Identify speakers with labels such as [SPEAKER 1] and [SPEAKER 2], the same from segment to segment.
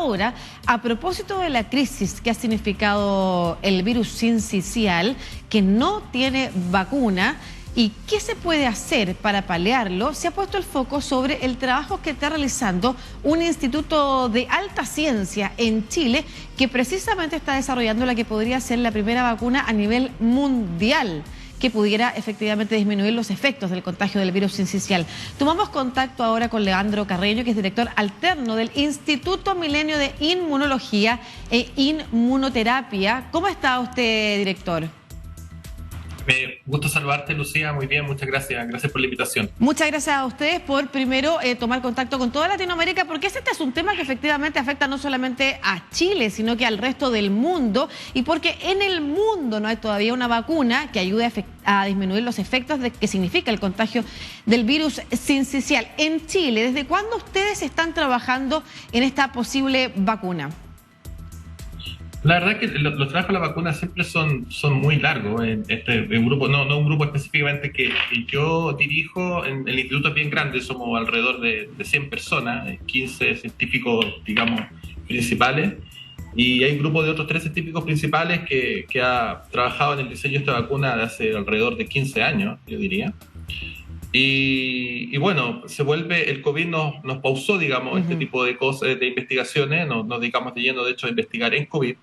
[SPEAKER 1] Ahora, a propósito de la crisis que ha significado el virus sincicial, que no tiene vacuna, ¿y qué se puede hacer para paliarlo? Se ha puesto el foco sobre el trabajo que está realizando un instituto de alta ciencia en Chile que precisamente está desarrollando la que podría ser la primera vacuna a nivel mundial que pudiera efectivamente disminuir los efectos del contagio del virus sincicial. Tomamos contacto ahora con Leandro Carreño, que es director alterno del Instituto Milenio de Inmunología e Inmunoterapia. ¿Cómo está usted, director?
[SPEAKER 2] Gusto saludarte, Lucía. Muy bien, muchas gracias. Gracias por la invitación.
[SPEAKER 1] Muchas gracias a ustedes por primero tomar contacto con toda Latinoamérica, porque este es un tema que efectivamente afecta no solamente a Chile, sino que al resto del mundo, y porque en el mundo no hay todavía una vacuna que ayude a disminuir los efectos de que significa el contagio del virus sincicial. En Chile, ¿desde cuándo ustedes están trabajando en esta posible vacuna?
[SPEAKER 2] La verdad es que los trabajos de la vacuna siempre son muy largos. Un grupo, no un grupo específicamente que yo dirijo, en el instituto es bien grande, somos alrededor de 100 personas, 15 científicos, digamos, principales, y hay un grupo de otros 3 científicos principales que ha trabajado en el diseño de esta vacuna de hace alrededor de 15 años, yo diría. Y bueno, el COVID nos pausó, digamos, este tipo de cosas, de investigaciones, nos dedicamos de lleno, de hecho, a investigar en COVID.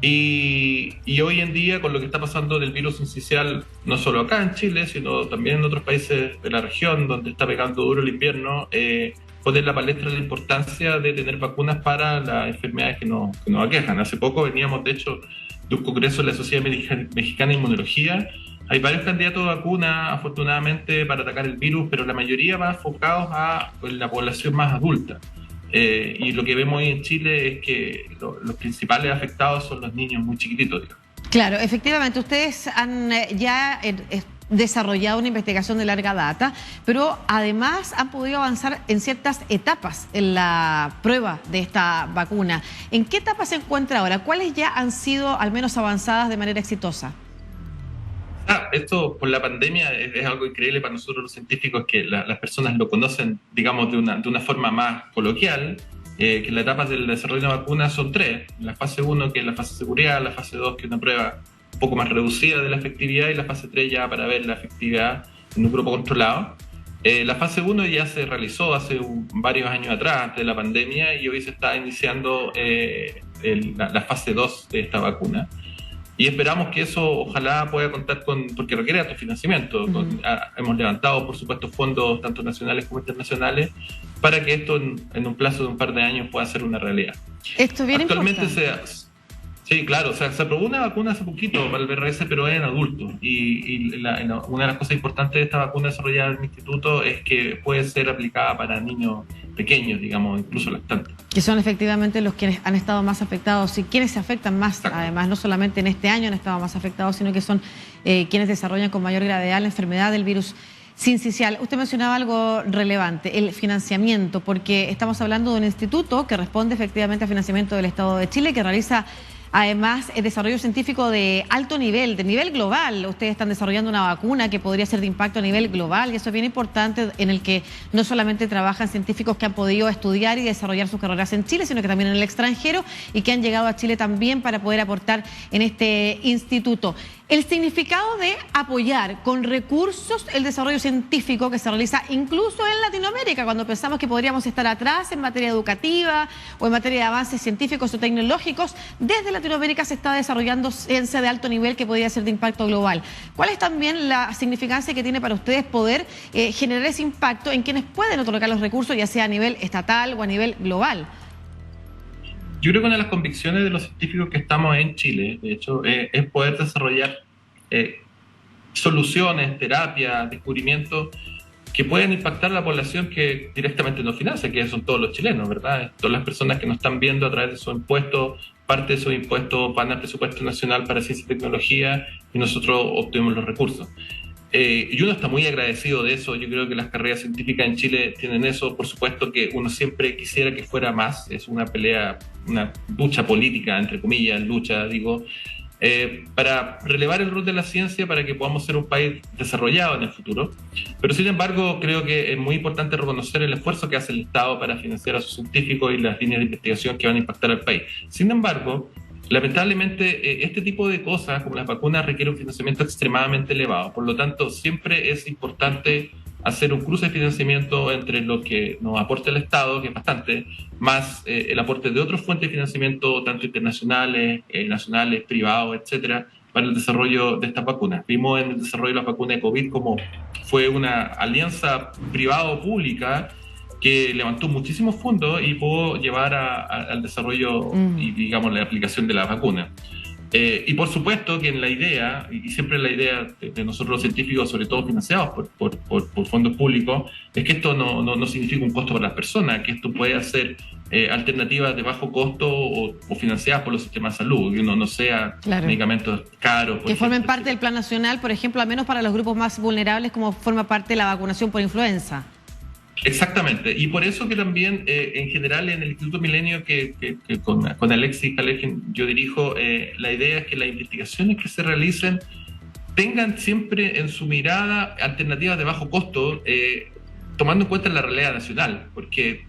[SPEAKER 2] Y hoy en día, con lo que está pasando del virus sincicial, no solo acá en Chile, sino también en otros países de la región, donde está pegando duro el invierno, poner la palestra la importancia de tener vacunas para las enfermedades que nos aquejan. Hace poco veníamos, de hecho, de un congreso de la Sociedad Mexicana de Inmunología. Hay varios candidatos a vacuna, afortunadamente, para atacar el virus, pero la mayoría va enfocados a la población más adulta. Y lo que vemos hoy en Chile es que los principales afectados son los niños muy chiquititos, digamos.
[SPEAKER 1] Claro, efectivamente, ustedes han ya desarrollado una investigación de larga data, pero además han podido avanzar en ciertas etapas en la prueba de esta vacuna. ¿En qué etapa se encuentra ahora? ¿Cuáles ya han sido al menos avanzadas de manera exitosa?
[SPEAKER 2] Esto por la pandemia es algo increíble para nosotros los científicos, que las personas lo conocen, digamos, de una forma más coloquial, que las etapas del desarrollo de una vacuna son 3. La fase 1, que es la fase de seguridad, la fase 2, que es una prueba un poco más reducida de la efectividad, y la fase 3 ya para ver la efectividad en un grupo controlado. La fase 1 ya se realizó hace varios años atrás, antes de la pandemia, y hoy se está iniciando la fase 2 de esta vacuna. Y esperamos que eso ojalá pueda contar porque requiere alto financiamiento. Hemos levantado, por supuesto, fondos tanto nacionales como internacionales para que esto en un plazo de un par de años pueda ser una realidad.
[SPEAKER 1] Esto es bien
[SPEAKER 2] Actualmente
[SPEAKER 1] importante.
[SPEAKER 2] Sí, claro, o sea, se aprobó una vacuna hace poquito para el VRS, pero es en adultos. Y una de las cosas importantes de esta vacuna desarrollada en el instituto es que puede ser aplicada para niños pequeños, digamos, incluso lactantes.
[SPEAKER 1] Que son efectivamente los quienes han estado más afectados y quienes se afectan más. Exacto. Además, no solamente en este año han estado más afectados, sino que son quienes desarrollan con mayor gravedad la enfermedad del virus sincicial. Usted mencionaba algo relevante, el financiamiento, porque estamos hablando de un instituto que responde efectivamente al financiamiento del Estado de Chile, que realiza además el desarrollo científico de alto nivel, de nivel global. Ustedes están desarrollando una vacuna que podría ser de impacto a nivel global, y eso es bien importante, en el que no solamente trabajan científicos que han podido estudiar y desarrollar sus carreras en Chile, sino que también en el extranjero, y que han llegado a Chile también para poder aportar en este instituto. El significado de apoyar con recursos el desarrollo científico que se realiza incluso en Latinoamérica, cuando pensamos que podríamos estar atrás en materia educativa o en materia de avances científicos o tecnológicos, desde Latinoamérica se está desarrollando ciencia de alto nivel que podría ser de impacto global. ¿Cuál es también la significancia que tiene para ustedes poder generar ese impacto en quienes pueden otorgar los recursos, ya sea a nivel estatal o a nivel global?
[SPEAKER 2] Yo creo que una de las convicciones de los científicos que estamos en Chile, de hecho, es poder desarrollar soluciones, terapias, descubrimientos que pueden impactar a la población que directamente nos financia, que son todos los chilenos, ¿verdad? Todas las personas que nos están viendo a través de sus impuestos, parte de sus impuestos van al presupuesto nacional para ciencia y tecnología, y nosotros obtenemos los recursos. Y uno está muy agradecido de eso. Yo creo que las carreras científicas en Chile tienen eso. Por supuesto que uno siempre quisiera que fuera más. Es una pelea, una lucha política, entre comillas, lucha, digo. para relevar el rol de la ciencia para que podamos ser un país desarrollado en el futuro. Pero sin embargo, creo que es muy importante reconocer el esfuerzo que hace el Estado para financiar a sus científicos y las líneas de investigación que van a impactar al país. Sin embargo, lamentablemente, este tipo de cosas, como las vacunas, requiere un financiamiento extremadamente elevado. Por lo tanto, siempre es importante hacer un cruce de financiamiento entre lo que nos aporta el Estado, que es bastante, más el aporte de otras fuentes de financiamiento, tanto internacionales, nacionales, privados, etcétera, para el desarrollo de estas vacunas. Vimos en el desarrollo de las vacunas de COVID como fue una alianza privado-pública que levantó muchísimos fondos y pudo llevar al desarrollo y, digamos, la aplicación de la vacuna. Y por supuesto que en la idea, y siempre la idea de nosotros los científicos, sobre todo financiados por fondos públicos, es que esto no significa un costo para las personas, que esto puede ser alternativas de bajo costo o financiadas por los sistemas de salud, que no sea medicamentos caros.
[SPEAKER 1] Que formen parte del Plan Nacional, por ejemplo, al menos para los grupos más vulnerables, como forma parte de la vacunación por influenza.
[SPEAKER 2] Exactamente, y por eso que también en general en el Instituto Milenio que con Alexis Kalekin yo dirijo, la idea es que las investigaciones que se realicen tengan siempre en su mirada alternativas de bajo costo, tomando en cuenta la realidad nacional, porque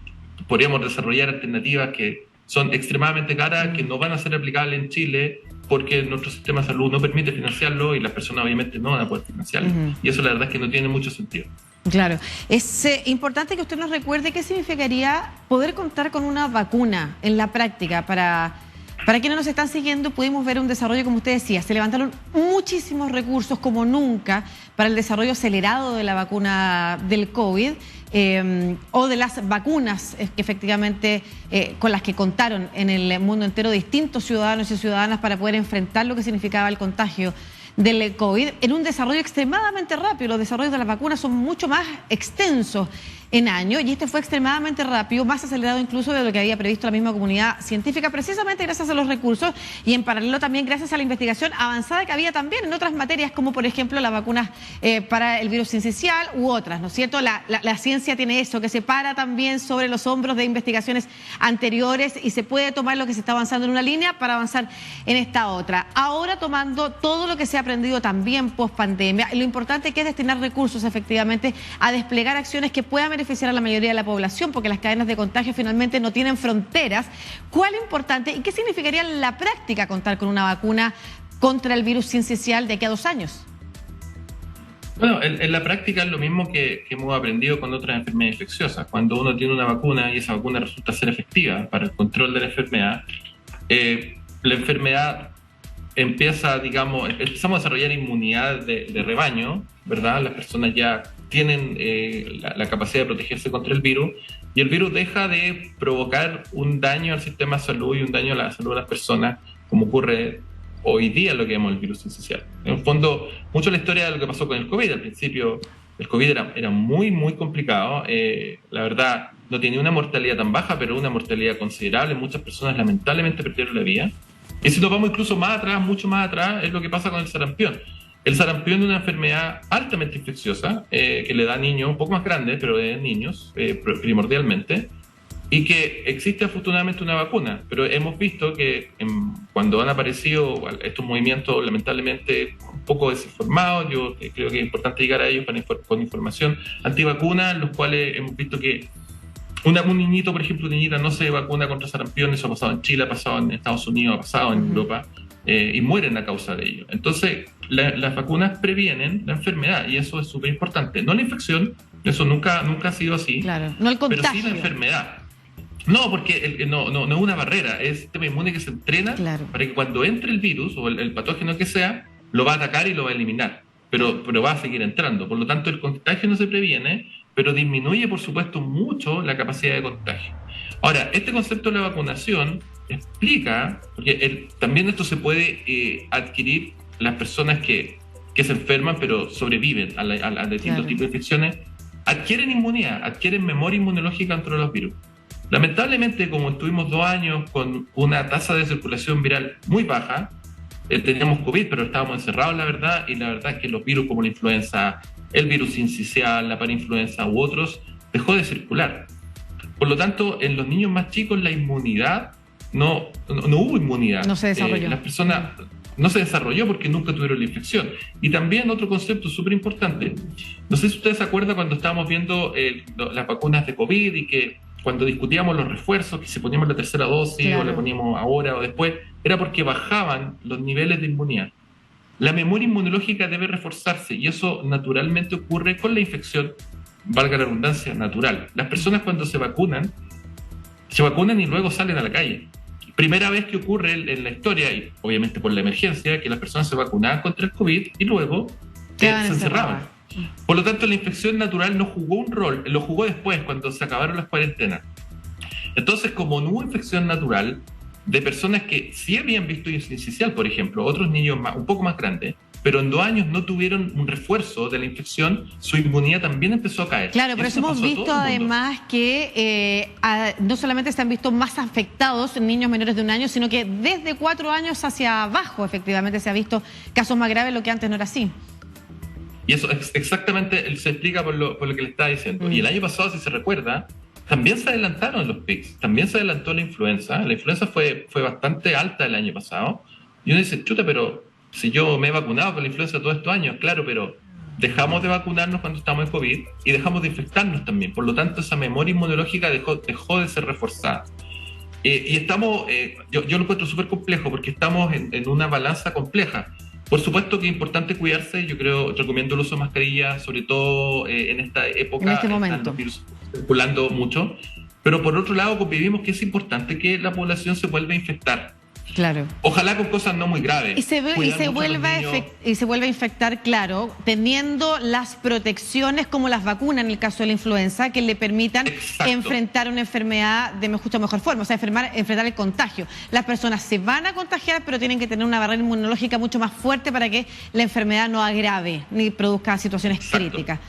[SPEAKER 2] podríamos desarrollar alternativas que son extremadamente caras, que no van a ser aplicables en Chile, porque nuestro sistema de salud no permite financiarlo y las personas obviamente no van a poder financiarlo. Y eso la verdad es que no tiene mucho sentido.
[SPEAKER 1] Claro. Es importante que usted nos recuerde qué significaría poder contar con una vacuna en la práctica. Para quienes nos están siguiendo, pudimos ver un desarrollo, como usted decía, se levantaron muchísimos recursos como nunca para el desarrollo acelerado de la vacuna del COVID o de las vacunas que efectivamente con las que contaron en el mundo entero distintos ciudadanos y ciudadanas para poder enfrentar lo que significaba el contagio del COVID en un desarrollo extremadamente rápido. Los desarrollos de las vacunas son mucho más extensos en años y este fue extremadamente rápido, más acelerado incluso de lo que había previsto la misma comunidad científica, precisamente gracias a los recursos y en paralelo también gracias a la investigación avanzada que había también en otras materias, como por ejemplo las vacunas para el virus sincicial u otras, ¿no es cierto? La ciencia tiene eso, que se para también sobre los hombros de investigaciones anteriores y se puede tomar lo que se está avanzando en una línea para avanzar en esta otra. Ahora tomando todo lo que se ha aprendido también post pandemia, lo importante que es destinar recursos efectivamente a desplegar acciones que puedan beneficiar a la mayoría de la población, porque las cadenas de contagio finalmente no tienen fronteras. ¿Cuál es importante y qué significaría en la práctica contar con una vacuna contra el virus sincicial de aquí a 2 años?
[SPEAKER 2] Bueno, en la práctica es lo mismo que hemos aprendido con otras enfermedades infecciosas. Cuando uno tiene una vacuna y esa vacuna resulta ser efectiva para el control de la enfermedad empieza, digamos, empezamos a desarrollar inmunidad de rebaño, ¿verdad? Las personas ya tienen la capacidad de protegerse contra el virus y el virus deja de provocar un daño al sistema de salud y un daño a la salud de las personas, como ocurre hoy día lo que llamamos el virus sincicial. En el fondo, mucho la historia de lo que pasó con el COVID. Al principio, el COVID era muy, muy complicado. La verdad, no tenía una mortalidad tan baja, pero una mortalidad considerable. Muchas personas lamentablemente perdieron la vida. Y si nos vamos incluso más atrás, mucho más atrás, es lo que pasa con el sarampión. El sarampión es una enfermedad altamente infecciosa que le da a niños un poco más grandes, pero de niños primordialmente, y que existe afortunadamente una vacuna. Pero hemos visto que cuando han aparecido estos movimientos lamentablemente un poco desinformados, yo creo que es importante llegar a ellos con información antivacuna, en los cuales hemos visto que un niñito, por ejemplo, niñita no se vacuna contra sarampión. Eso ha pasado en Chile, ha pasado en Estados Unidos, ha pasado en Europa, y mueren a causa de ello. Entonces, las vacunas previenen la enfermedad y eso es súper importante. No la infección, eso nunca ha sido así,
[SPEAKER 1] claro, no el contagio,
[SPEAKER 2] pero sí la enfermedad. No, porque no es una barrera, es un sistema inmune que se entrena para que cuando entre el virus o el patógeno que sea, lo va a atacar y lo va a eliminar, pero va a seguir entrando. Por lo tanto, el contagio no se previene, pero disminuye, por supuesto, mucho la capacidad de contagio. Ahora, este concepto de la vacunación explica, porque también esto se puede adquirir las personas que se enferman pero sobreviven a distintos tipos de infecciones, adquieren inmunidad, adquieren memoria inmunológica contra los virus. Lamentablemente, como estuvimos 2 años con una tasa de circulación viral muy baja, teníamos COVID, pero estábamos encerrados, la verdad, y la verdad es que los virus como la influenza, el virus sincicial, la parainfluenza u otros, dejó de circular. Por lo tanto, en los niños más chicos la inmunidad no hubo inmunidad.
[SPEAKER 1] No se desarrolló.
[SPEAKER 2] Las personas no se desarrolló porque nunca tuvieron la infección. Y también otro concepto súper importante. No sé si ustedes se acuerdan cuando estábamos viendo las vacunas de COVID y que cuando discutíamos los refuerzos, que si poníamos la tercera dosis o la poníamos ahora o después, era porque bajaban los niveles de inmunidad. La memoria inmunológica debe reforzarse y eso naturalmente ocurre con la infección, valga la redundancia, natural. Las personas cuando se vacunan y luego salen a la calle. Primera vez que ocurre en la historia, y obviamente por la emergencia, que las personas se vacunaban contra el COVID y luego se encerraban. Por lo tanto, la infección natural no jugó un rol, lo jugó después, cuando se acabaron las cuarentenas. Entonces, como no hubo infección natural de personas que sí habían visto sincicial, por ejemplo, otros niños un poco más grandes, pero en 2 años no tuvieron un refuerzo de la infección, su inmunidad también empezó a caer.
[SPEAKER 1] Claro, pero eso hemos visto además que no solamente se han visto más afectados niños menores de 1 año, sino que desde 4 años hacia abajo efectivamente se ha visto casos más graves, lo que antes no era así.
[SPEAKER 2] Y eso exactamente se explica por lo que le estaba diciendo. Y el año pasado, si se recuerda, también se adelantaron los pics, también se adelantó la influenza. La influenza fue bastante alta el año pasado. Y uno dice, chuta, pero si yo me he vacunado con la influenza todos estos años, claro, pero dejamos de vacunarnos cuando estamos en COVID y dejamos de infectarnos también. Por lo tanto, esa memoria inmunológica dejó de ser reforzada. Y estamos, yo lo encuentro súper complejo porque estamos en una balanza compleja. Por supuesto que es importante cuidarse, yo recomiendo el uso de mascarilla, sobre todo en esta época,
[SPEAKER 1] en este momento.
[SPEAKER 2] Están los virus circulando mucho, pero por otro lado convivimos que es importante que la población se vuelva a infectar.
[SPEAKER 1] Claro.
[SPEAKER 2] Ojalá con cosas no muy graves.
[SPEAKER 1] Y se vuelve a infectar, claro, teniendo las protecciones como las vacunas en el caso de la influenza que le permitan enfrentar una enfermedad de mejor forma, o sea, enfrentar el contagio. Las personas se van a contagiar, pero tienen que tener una barrera inmunológica mucho más fuerte para que la enfermedad no agrave ni produzca situaciones críticas.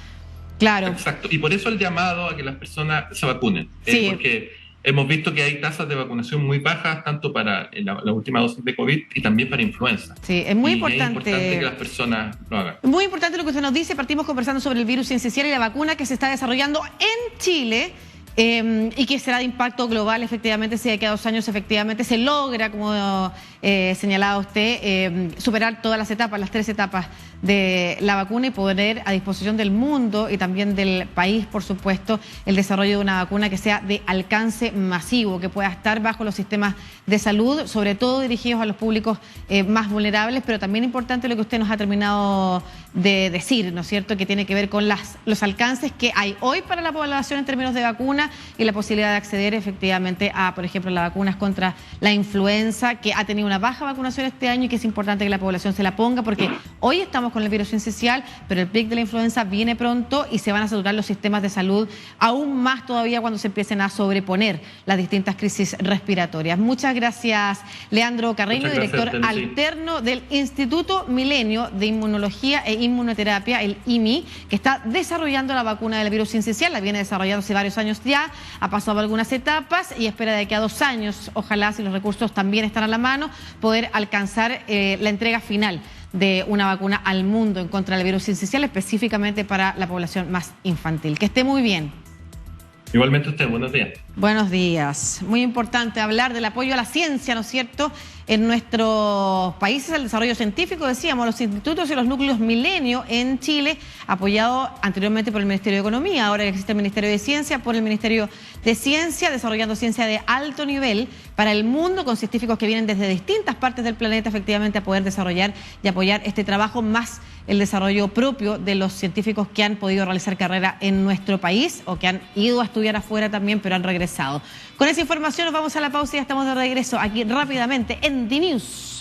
[SPEAKER 1] Claro.
[SPEAKER 2] Exacto. Y por eso el llamado a que las personas se vacunen.
[SPEAKER 1] Sí.
[SPEAKER 2] Porque hemos visto que hay tasas de vacunación muy bajas, tanto para la última dosis de COVID y también para influenza.
[SPEAKER 1] Sí, es muy importante.
[SPEAKER 2] Es importante que las personas lo hagan.
[SPEAKER 1] Muy importante lo que usted nos dice. Partimos conversando sobre el virus sincicial y la vacuna que se está desarrollando en Chile. Y que será de impacto global, efectivamente, si de aquí a 2 años efectivamente se logra, como señalaba usted, superar todas las etapas, las 3 etapas de la vacuna y poner a disposición del mundo y también del país, por supuesto, el desarrollo de una vacuna que sea de alcance masivo, que pueda estar bajo los sistemas de salud, sobre todo dirigidos a los públicos más vulnerables, pero también importante lo que usted nos ha terminado de decir, ¿no es cierto?, que tiene que ver con los alcances que hay hoy para la población en términos de vacuna y la posibilidad de acceder efectivamente a, por ejemplo, las vacunas contra la influenza, que ha tenido una baja vacunación este año y que es importante que la población se la ponga, porque hoy estamos con el virus sincicial, pero el pic de la influenza viene pronto y se van a saturar los sistemas de salud aún más todavía cuando se empiecen a sobreponer las distintas crisis respiratorias. Muchas gracias, Leandro Carreño, director alterno del Instituto Milenio de Inmunología e Inmunoterapia, el IMI, que está desarrollando la vacuna del virus sincicial. La viene desarrollando hace varios años ya, ha pasado algunas etapas y espera de aquí a 2 años, ojalá, si los recursos también están a la mano, poder alcanzar la entrega final de una vacuna al mundo en contra del virus sincicial, específicamente para la población más infantil. Que esté muy bien.
[SPEAKER 2] Igualmente usted, buenos días.
[SPEAKER 1] Buenos días. Muy importante hablar del apoyo a la ciencia, ¿no es cierto?, en nuestros países, el desarrollo científico, decíamos, los institutos y los núcleos Milenio en Chile, apoyado anteriormente por el Ministerio de Economía, ahora existe el Ministerio de Ciencia, por el Ministerio de Ciencia, desarrollando ciencia de alto nivel para el mundo, con científicos que vienen desde distintas partes del planeta, efectivamente, a poder desarrollar y apoyar este trabajo, más el desarrollo propio de los científicos que han podido realizar carrera en nuestro país o que han ido a estudiar afuera también, pero han regresado. Con esa información nos vamos a la pausa y ya estamos de regreso aquí rápidamente en DNews.